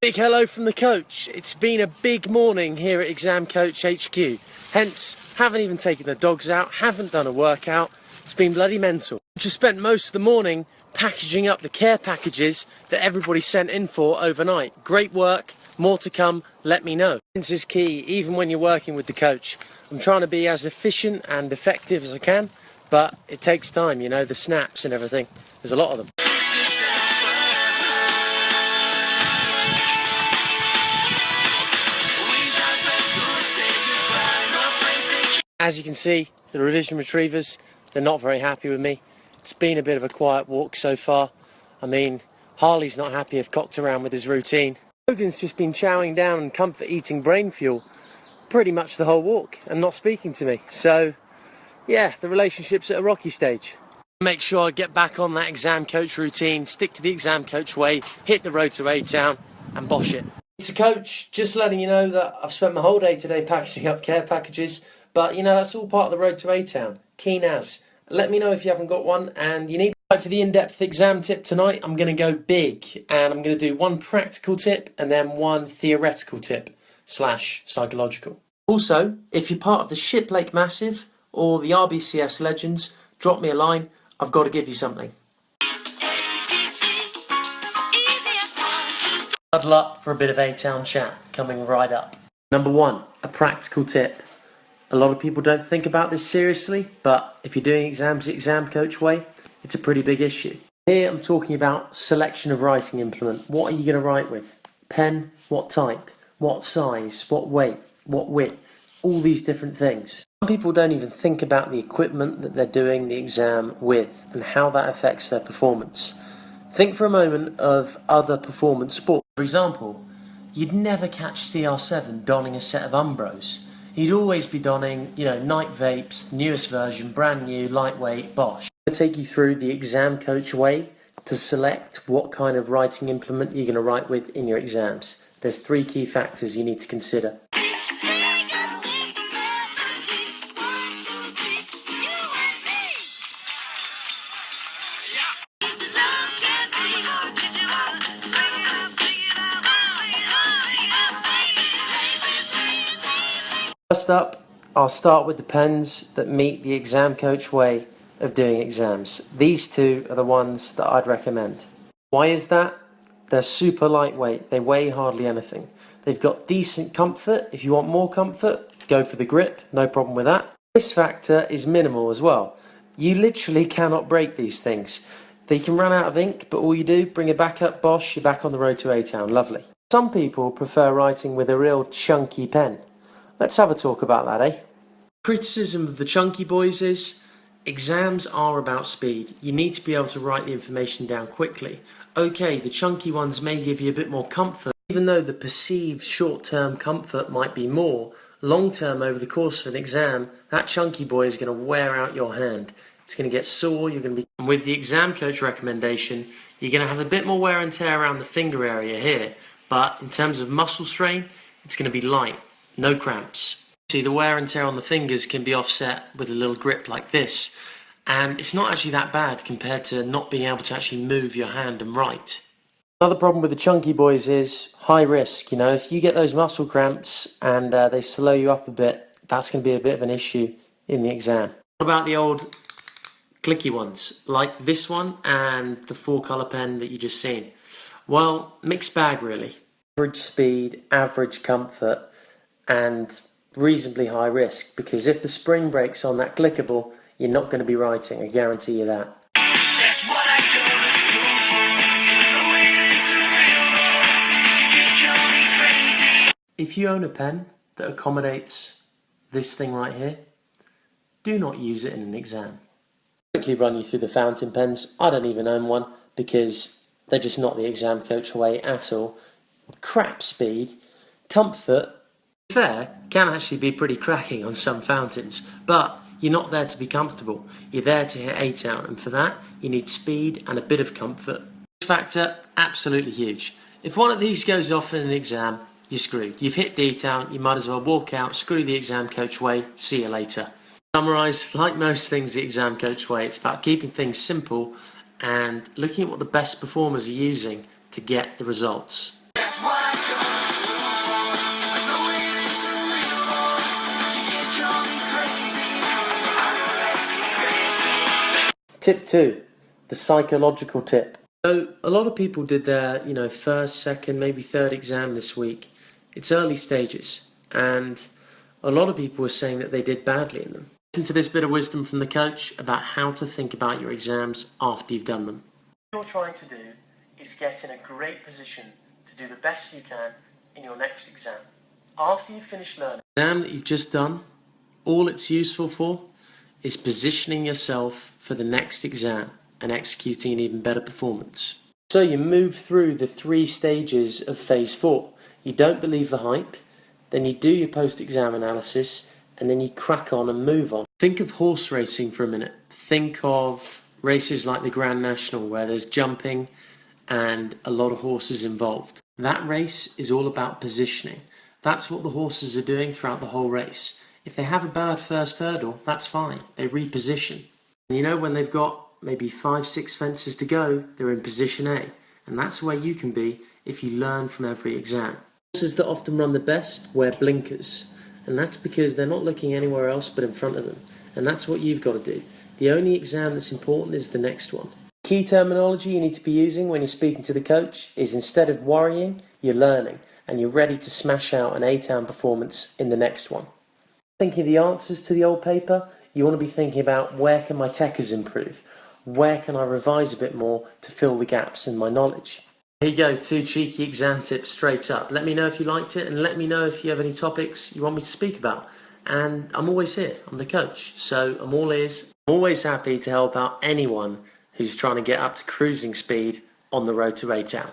Big hello from the coach. It's been a big morning here at Exam Coach HQ. Hence, haven't even taken the dogs out, haven't done a workout. It's been bloody mental. Just spent most of the morning packaging up the care packages that everybody sent in for overnight. Great work, more to come, let me know. This is key, even when you're working with the coach. I'm trying to be as efficient and effective as I can, but it takes time, you know, the snaps and everything. There's a lot of them. As you can see, the revision retrievers, they're not very happy with me. It's been a bit of a quiet walk so far. I mean, Harley's not happy I've cocked around with his routine. Logan's just been chowing down and comfort eating brain fuel pretty much the whole walk and not speaking to me. So, yeah, the relationship's at a rocky stage. Make sure I get back on that exam coach routine, stick to the exam coach way, hit the road to A-Town and bosh it. It's a coach, just letting you know that I've spent my whole day today packaging up care packages. But, you know, that's all part of the road to A-Town. Keen as. Let me know if you haven't got one and you need. For the in-depth exam tip tonight, I'm going to go big. And I'm going to do one practical tip and then one theoretical tip / psychological. Also, if you're part of the Ship Lake Massive or the RBCS Legends, drop me a line. I've got to give you something. Huddle up for a bit of A-Town chat coming right up. Number 1, a practical tip. A lot of people don't think about this seriously, but if you're doing exams the exam coach way, it's a pretty big issue. Here I'm talking about selection of writing implement. What are you going to write with? Pen, what type, what size, what weight, what width, all these different things. Some people don't even think about the equipment that they're doing the exam with and how that affects their performance. Think for a moment of other performance sports. For example, you'd never catch CR7 donning a set of Umbros. He'd always be donning, you know, Night Vapes, newest version, brand new, lightweight, Bosch. I'm going to take you through the exam coach way to select what kind of writing implement you're going to write with in your exams. There's 3 key factors you need to consider. First up, I'll start with the pens that meet the exam coach way of doing exams. These 2 are the ones that I'd recommend. Why is that? They're super lightweight, they weigh hardly anything. They've got decent comfort. If you want more comfort, go for the grip, no problem with that. This factor is minimal as well. You literally cannot break these things. They can run out of ink, but all you do, bring a backup Bosch, you're back on the road to A-Town, lovely. Some people prefer writing with a real chunky pen. Let's have a talk about that, eh? Criticism of the chunky boys is, exams are about speed. You need to be able to write the information down quickly. Okay, the chunky ones may give you a bit more comfort, even though the perceived short-term comfort might be more. Long-term, over the course of an exam, that chunky boy is going to wear out your hand. It's going to get sore, you're going to be... And with the exam coach recommendation, you're going to have a bit more wear and tear around the finger area here, but in terms of muscle strain, it's going to be light. No cramps. See, the wear and tear on the fingers can be offset with a little grip like this, and it's not actually that bad compared to not being able to actually move your hand and write. Another problem with the chunky boys is high risk. You know, if you get those muscle cramps and they slow you up a bit, that's going to be a bit of an issue in the exam. What about the old clicky ones, like this one and the 4-colour pen that you just seen? Well, mixed bag really. Average speed, average comfort, and reasonably high risk, because if the spring breaks on that clickable, you're not going to be writing, I guarantee you that. That's what I go to school for. If you own a pen that accommodates this thing right here, do not use it in an exam. I'll quickly run you through the fountain pens. I don't even own one because they're just not the exam coach way at all. Crap speed, comfort, fair, can actually be pretty cracking on some fountains, but you're not there to be comfortable. You're there to hit A-Town, and for that, you need speed and a bit of comfort. This factor, absolutely huge. If one of these goes off in an exam, you're screwed. You've hit D-Town, you might as well walk out, screw the exam coach way, see you later. Summarise, like most things the Exam Coach way, it's about keeping things simple and looking at what the best performers are using to get the results. Tip 2, the psychological tip. So a lot of people did their, first, second, maybe third exam this week. It's early stages, and a lot of people were saying that they did badly in them. Listen to this bit of wisdom from the coach about how to think about your exams after you've done them. What you're trying to do is get in a great position to do the best you can in your next exam. After you've finished learning the exam that you've just done, all it's useful for is positioning yourself for the next exam and executing an even better performance. So you move through the 3 stages of phase 4. You don't believe the hype, then you do your post-exam analysis, and then you crack on and move on. Think of horse racing for a minute. Think of races like the Grand National where there's jumping and a lot of horses involved. That race is all about positioning. That's what the horses are doing throughout the whole race. If they have a bad first hurdle, that's fine. They reposition. And when they've got maybe 5-6 fences to go, they're in position A. And that's where you can be if you learn from every exam. Horses that often run the best wear blinkers. And that's because they're not looking anywhere else but in front of them. And that's what you've got to do. The only exam that's important is the next one. Key terminology you need to be using when you're speaking to the coach is, instead of worrying, you're learning. And you're ready to smash out an A-town performance in the next one. Thinking of the answers to the old paper, you want to be thinking about, where can my techers improve? Where can I revise a bit more to fill the gaps in my knowledge? Here you go, 2 cheeky exam tips straight up. Let me know if you liked it, and let me know if you have any topics you want me to speak about. And I'm always here, I'm the coach, so I'm all ears. I'm always happy to help out anyone who's trying to get up to cruising speed on the road to A-town.